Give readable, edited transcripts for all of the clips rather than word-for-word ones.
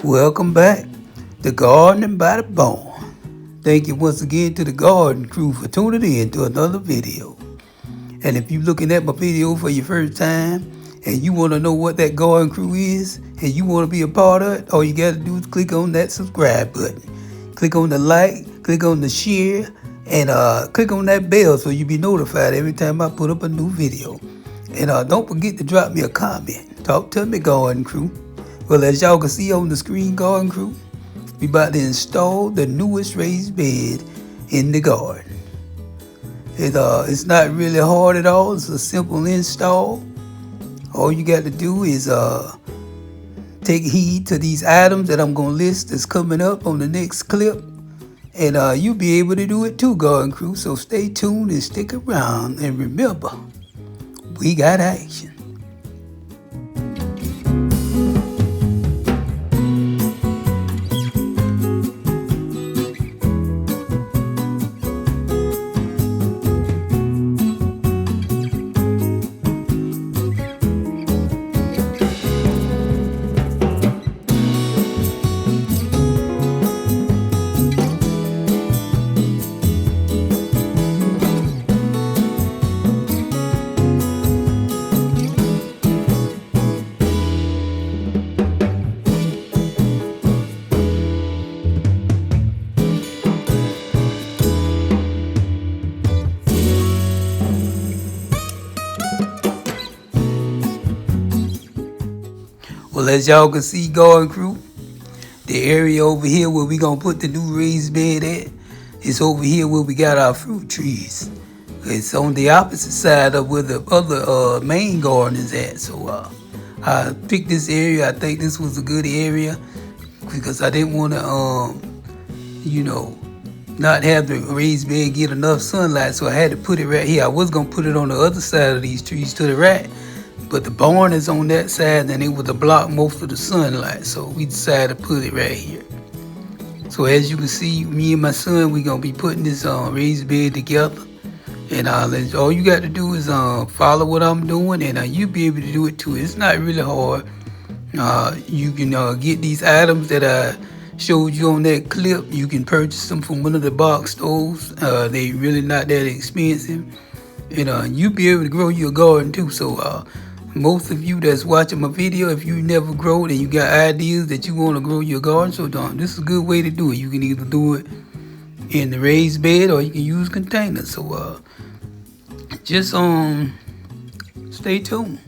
Welcome back to Gardening by the Barn. Thank you once again to the garden crew for tuning in to another video. And if you're looking at my video for your first time and you want to know what that garden crew is and you want to be a part of it, all you got to do is click on that subscribe button. Click on the like, click on the share, and click on that bell so you'll be notified every time I put up a new video. And don't forget to drop me a comment. Talk to me, garden crew. Well, as y'all can see on the screen, garden crew, we about to install the newest raised bed in the garden. It's not really hard at all. It's a simple install. All you got to do is take heed to these items that I'm going to list that's coming up on the next clip. And you'll be able to do it too, garden crew. So stay tuned and stick around. And remember, we got action. Well, as y'all can see, garden crew, the area over here where we gonna put the new raised bed at is over here where we got our fruit trees. It's on the opposite side of where the other main garden is at. So I picked this area. I think this was a good area because I didn't want to, not have the raised bed get enough sunlight. So I had to put it right here. I was gonna put it on the other side of these trees to the right, but the barn is on that side and it would have blocked most of the sunlight. So we decided to put it right here. So as you can see, me and my son, we're going to be putting this raised bed together. And all you got to do is follow what I'm doing, and you'll be able to do it too. It's not really hard. You can get these items that I showed you on that clip. You can purchase them from one of the box stores. They really not that expensive. And you'll be able to grow your garden too. So most of you that's watching my video, if you never grow and you got ideas that you want to grow your garden, so this is a good way to do it. You can either do it in the raised bed or you can use containers. So just stay tuned.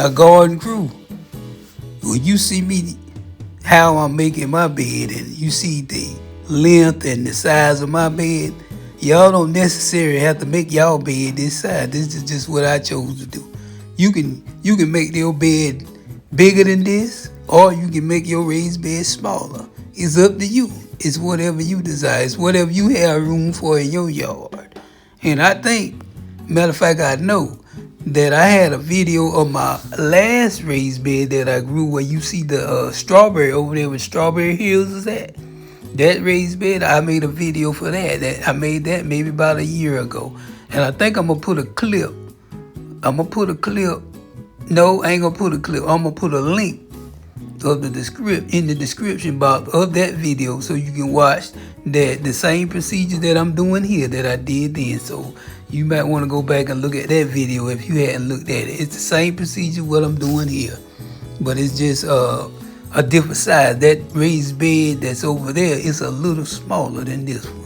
a garden crew. When you see me, how I'm making my bed, and you see the length and the size of my bed, y'all don't necessarily have to make y'all bed this size. This is just what I chose to do. You can make your bed bigger than this, or you can make your raised bed smaller. It's up to you. It's whatever you desire. It's whatever you have room for in your yard. And I think, matter of fact, I know that I had a video of my last raised bed that I grew where you see the strawberry over there where Strawberry Hills is at. That raised bed, I made a video for that. I made that maybe about a year ago. And I think I'm going to put a clip. No, I ain't going to put a clip. I'm going to put a link of in the description box of that video so you can watch the same procedure that I'm doing here that I did then. So you might want to go back and look at that video if you hadn't looked at it. It's the same procedure what I'm doing here, but it's just a different size. That raised bed that's over there is a little smaller than this one.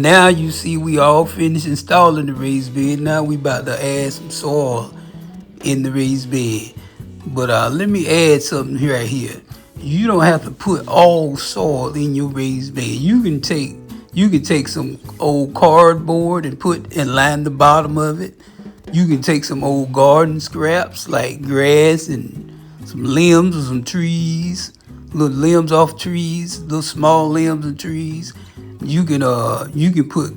now you see we all finished installing the raised bed. Now we about to add some soil in the raised bed. But let me add something right here. You don't have to put all soil in your raised bed. You can take some old cardboard and line the bottom of it. You can take some old garden scraps like grass and some limbs of some trees, little limbs off trees, little small limbs of trees. You can put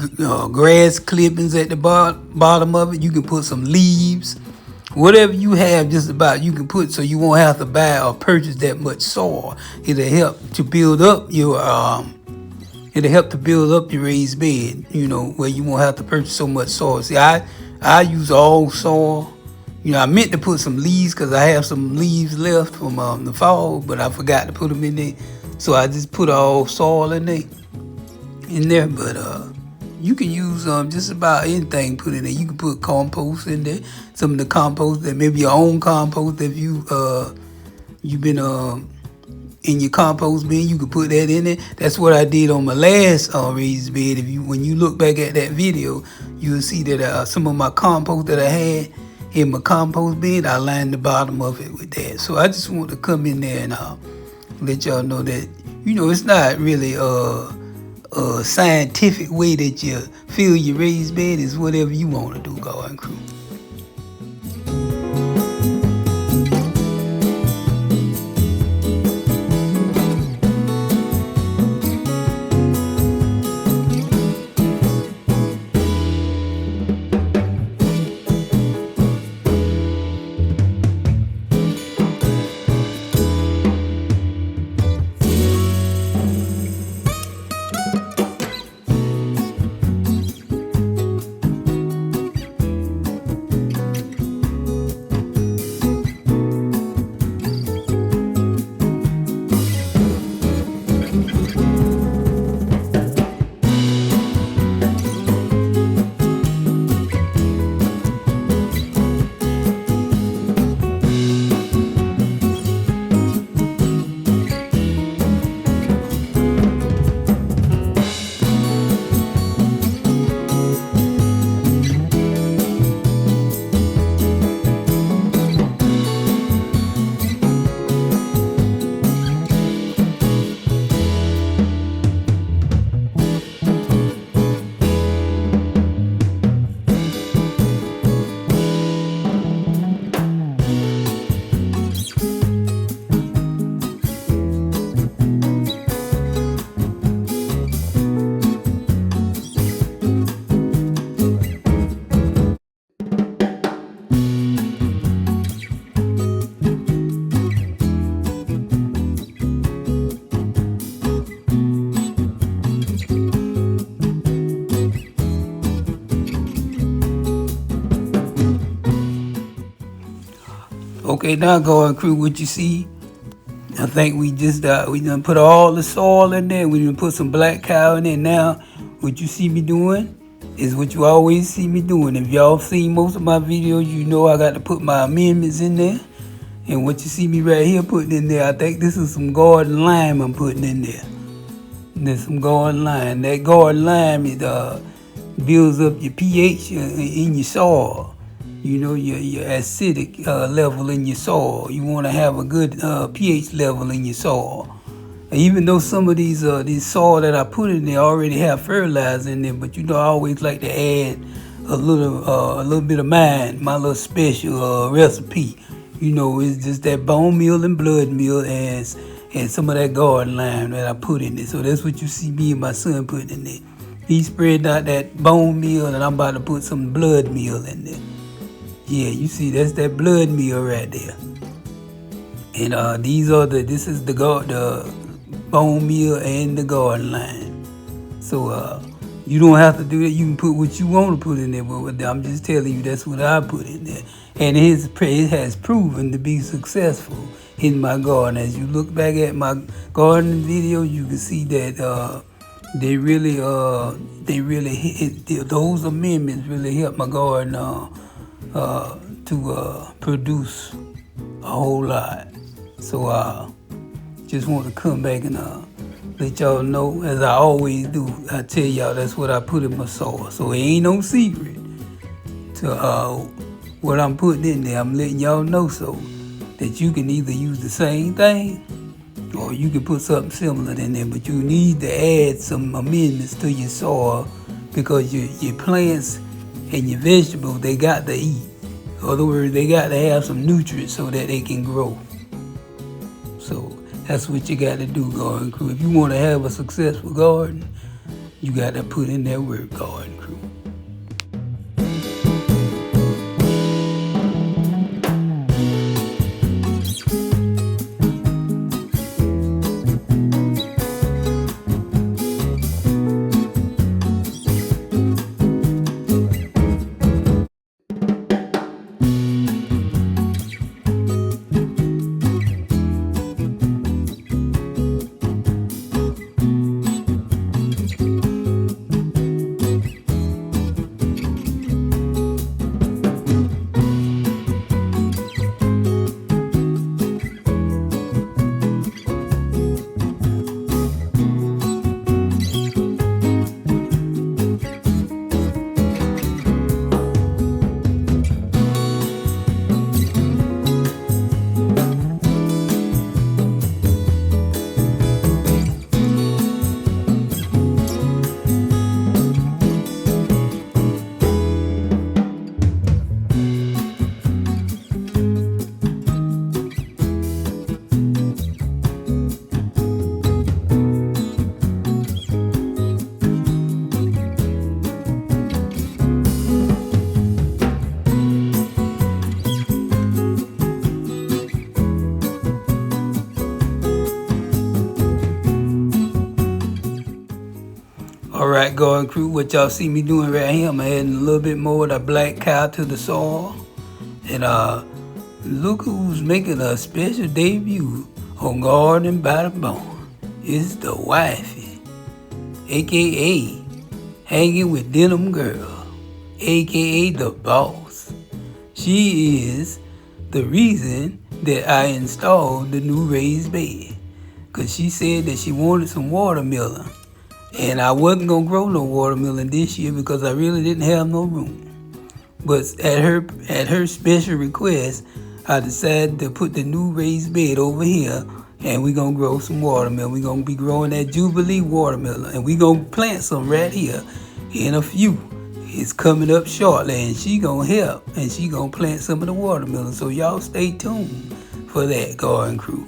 grass clippings at the bottom of it. You can put some leaves. Whatever you have, just about you can put, so you won't have to buy or purchase that much soil. It'll help to build up your raised bed. Where you won't have to purchase so much soil. See, I use all soil. I meant to put some leaves because I have some leaves left from the fall, but I forgot to put them in there. So I just put all soil in there. But you can use just about anything put in there. You can put compost in there. Some of the compost that maybe your own compost if you've been in your compost bin, you can put that in there. That's what I did on my last raised bed. When you look back at that video, you'll see that some of my compost that I had in my compost bin, I lined the bottom of it with that. So I just want to come in there and let y'all know that it's not really a scientific way that you fill your raised bed. Is whatever you want to do, Garden Crew. Okay, now Garden Crew, what you see, I think we done put all the soil in there. We done put some black cow in there. Now, what you see me doing is what you always see me doing. If y'all seen most of my videos, you know I got to put my amendments in there. And what you see me right here putting in there, I think this is some garden lime I'm putting in there. There's some garden lime. That garden lime, it builds up your pH in your soil. Your acidic level in your soil. You want to have a good pH level in your soil. Even though some of these soil that I put in there already have fertilizer in there, but I always like to add a little bit of my little special recipe. It's just that bone meal and blood meal and some of that garden lime that I put in there. So that's what you see me and my son putting in there. He spread out that bone meal, and I'm about to put some blood meal in there. Yeah, you see, that's that blood meal right there. And this is the bone meal and the garden lime. So you don't have to do that. You can put what you want to put in there, but I'm just telling you that's what I put in there. And it has proven to be successful in my garden. As you look back at my garden video, you can see that those amendments really helped my garden to produce a whole lot. So just want to come back and let y'all know, as I always do, I tell y'all that's what I put in my soil. So it ain't no secret to what I'm putting in there. I'm letting y'all know so that you can either use the same thing or you can put something similar in there, but you need to add some amendments to your soil because your plants and your vegetables, they got to eat. In other words, they got to have some nutrients so that they can grow. So that's what you got to do, garden crew. If you want to have a successful garden, you got to put in that work, garden crew. Alright, garden crew, what y'all see me doing right here, I'm adding a little bit more of the black cow to the soil. And look who's making a special debut on Garden by the Bone. It's the wifey, aka Hanging with Denim Girl, aka the boss. She is the reason that I installed the new raised bed, because she said that she wanted some watermelon. And I wasn't going to grow no watermelon this year because I really didn't have no room. But at her special request, I decided to put the new raised bed over here, and we're going to grow some watermelon. We're going to be growing that Jubilee watermelon, and we're going to plant some right here in a few. It's coming up shortly, and she going to help, and she going to plant some of the watermelon. So y'all stay tuned for that, garden crew.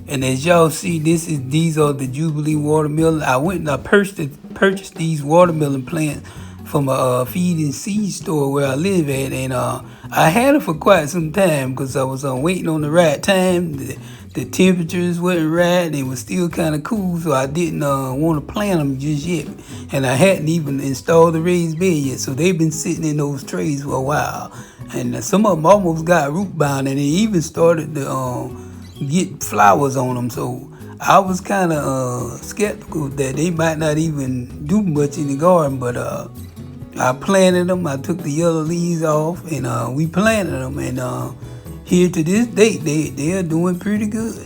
And as y'all see, these are the Jubilee watermelon. I went and I purchased these watermelon plants from a feed and seed store where I live at, and I had it for quite some time because I was waiting on the right time. The temperatures weren't right; they were still kind of cool, so I didn't want to plant them just yet. And I hadn't even installed the raised bed yet, so they've been sitting in those trays for a while. And some of them almost got root bound, and they even started to get flowers on them. So I was kind of skeptical that they might not even do much in the garden, but I planted them. I took the yellow leaves off, and we planted them, and here to this date they are doing pretty good.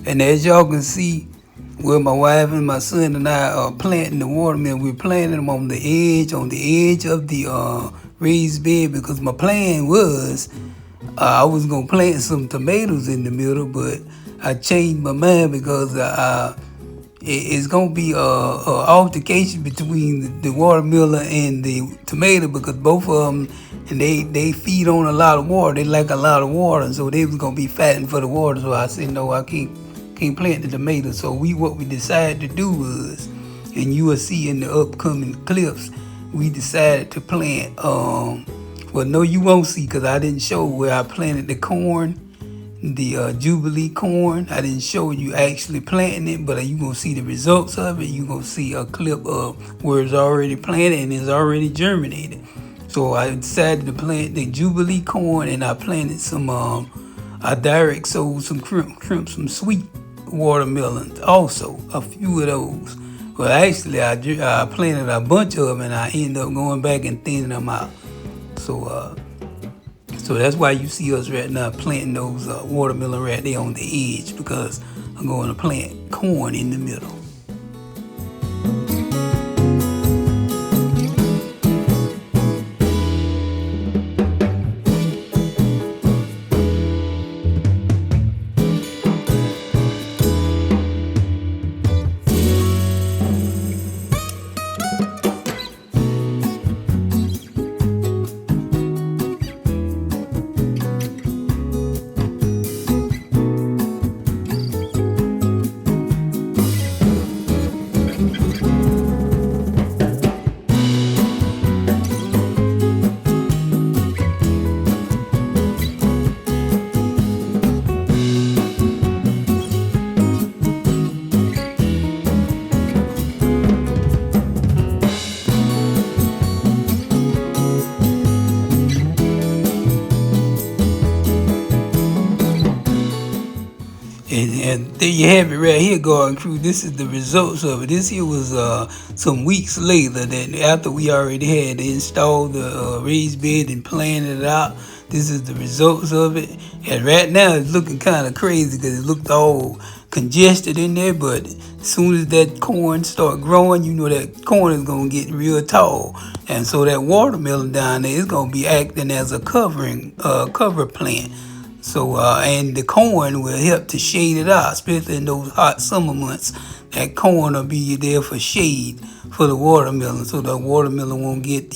And as y'all can see, where my wife and my son and I are planting the watermelon, we're planting them on the edge of the raised bed, because my plan was I was gonna plant some tomatoes in the middle, but I changed my mind because it's gonna be a altercation between the watermelon and the tomato, because both of them, and they feed on a lot of water. They like a lot of water, so they was gonna be fighting for the water. So I said, no, I can't plant the tomato. So what we decided to do was, and you will see in the upcoming clips, we decided to plant. Well, no, you won't see, because I didn't show where I planted the corn, the Jubilee corn. I didn't show you actually planting it, but you gonna see the results of it. You gonna see a clip of where it's already planted and it's already germinated. So I decided to plant the Jubilee corn, and I planted some. I direct sowed some crimp, some sweet watermelons, also a few of those. Well, actually, I planted a bunch of them, and I ended up going back and thinning them out. So that's why you see us right now planting those watermelon right there on the edge, because I'm going to plant corn in the middle. And there you have it right here, Garden Crew. This is the results of it. This here was some weeks later, that after we already had installed the raised bed and planted it out. This is the results of it. And right now it's looking kind of crazy because it looked all congested in there. But as soon as that corn start growing, you know that corn is going to get real tall. And so that watermelon down there is going to be acting as a cover plant. So, and the corn will help to shade it out, especially in those hot summer months. That corn will be there for shade for the watermelon, so the watermelon won't get,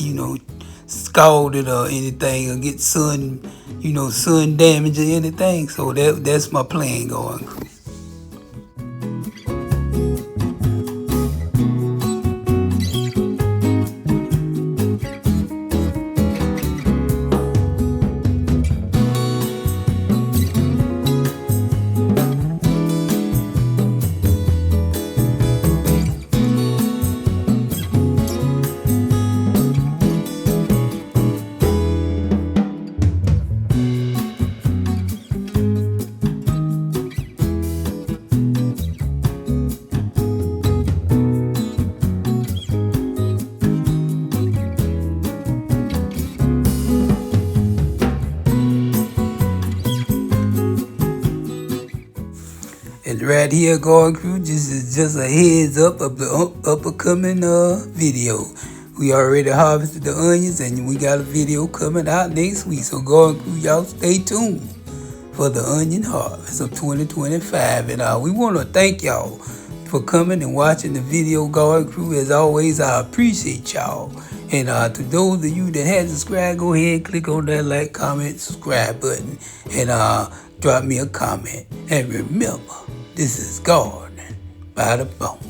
scalded or anything, or get sun damage or anything. So that's my plan, Garden Crew. And right here, Garden Crew, this is just a heads up of the upcoming video. We already harvested the onions, and we got a video coming out next week. So Garden Crew, y'all stay tuned for the onion harvest of 2025. And we want to thank y'all for coming and watching the video, Garden Crew. As always, I appreciate y'all. And to those of you that haven't subscribed, go ahead and click on that like, comment, subscribe button, and drop me a comment. And remember, this is gardening by the bone.